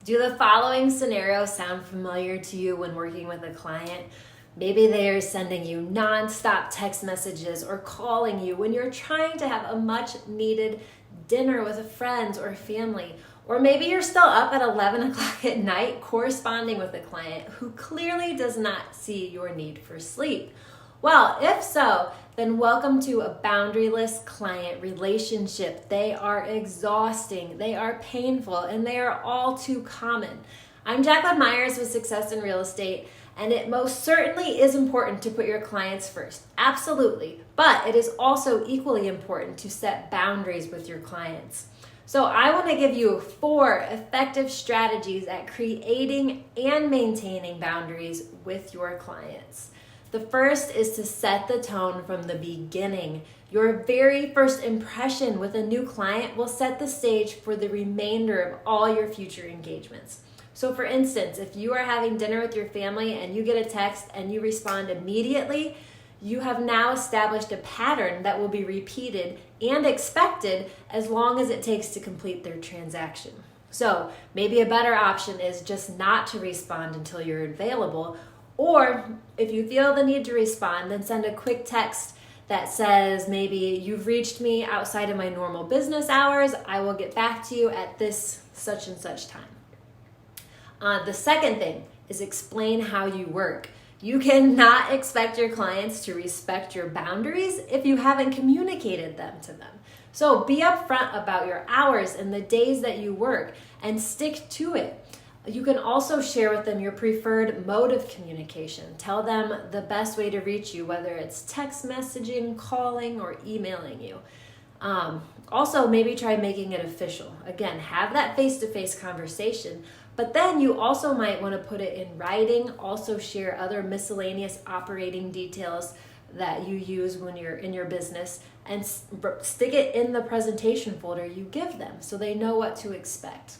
Do the following scenarios sound familiar to you when working with a client? Maybe they are sending you nonstop text messages or calling you when you're trying to have a much needed dinner with friends or family. Or maybe you're still up at 11 o'clock at night corresponding with a client who clearly does not see your need for sleep. Well, if so, then welcome to a boundaryless client relationship. They are exhausting, they are painful, and they are all too common. I'm Jacqueline Myers with Success in Real Estate, and it most certainly is important to put your clients first. Absolutely. But it is also equally important to set boundaries with your clients. So I want to give you 4 effective strategies at creating and maintaining boundaries with your clients. The first is to set the tone from the beginning. Your very first impression with a new client will set the stage for the remainder of all your future engagements. So for instance, if you are having dinner with your family and you get a text and you respond immediately, you have now established a pattern that will be repeated and expected as long as it takes to complete their transaction. So maybe a better option is just not to respond until you're available. Or if you feel the need to respond, then send a quick text that says maybe you've reached me outside of my normal business hours. I will get back to you at this such and such time. The second thing is explain how you work. You cannot expect your clients to respect your boundaries if you haven't communicated them to them. So be upfront about your hours and the days that you work and stick to it. You can also share with them your preferred mode of communication. Tell them the best way to reach you, whether it's text messaging, calling, or emailing you. Also, maybe try making it official. Again, have that face-to-face conversation, but then you also might want to put it in writing. Also share other miscellaneous operating details that you use when you're in your business and stick it in the presentation folder you give them so they know what to expect.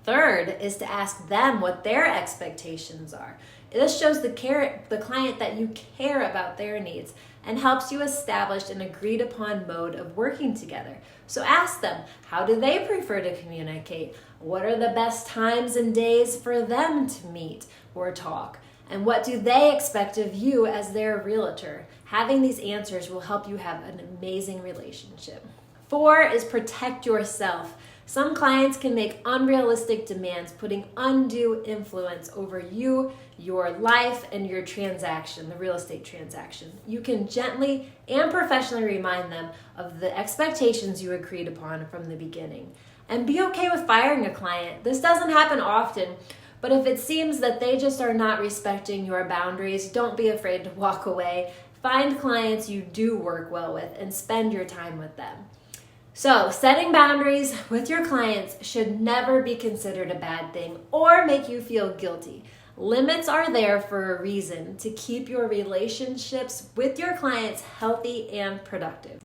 Third is to ask them what their expectations are. This shows the client that you care about their needs and helps you establish an agreed upon mode of working together. So ask them, how do they prefer to communicate? What are the best times and days for them to meet or talk? And what do they expect of you as their realtor? Having these answers will help you have an amazing relationship. 4 is protect yourself. Some clients can make unrealistic demands, putting undue influence over you, your life, and your transaction, the real estate transaction. You can gently and professionally remind them of the expectations you agreed upon from the beginning. And be okay with firing a client. This doesn't happen often, but if it seems that they just are not respecting your boundaries, don't be afraid to walk away. Find clients you do work well with and spend your time with them. So, setting boundaries with your clients should never be considered a bad thing or make you feel guilty. Limits are there for a reason, to keep your relationships with your clients healthy and productive.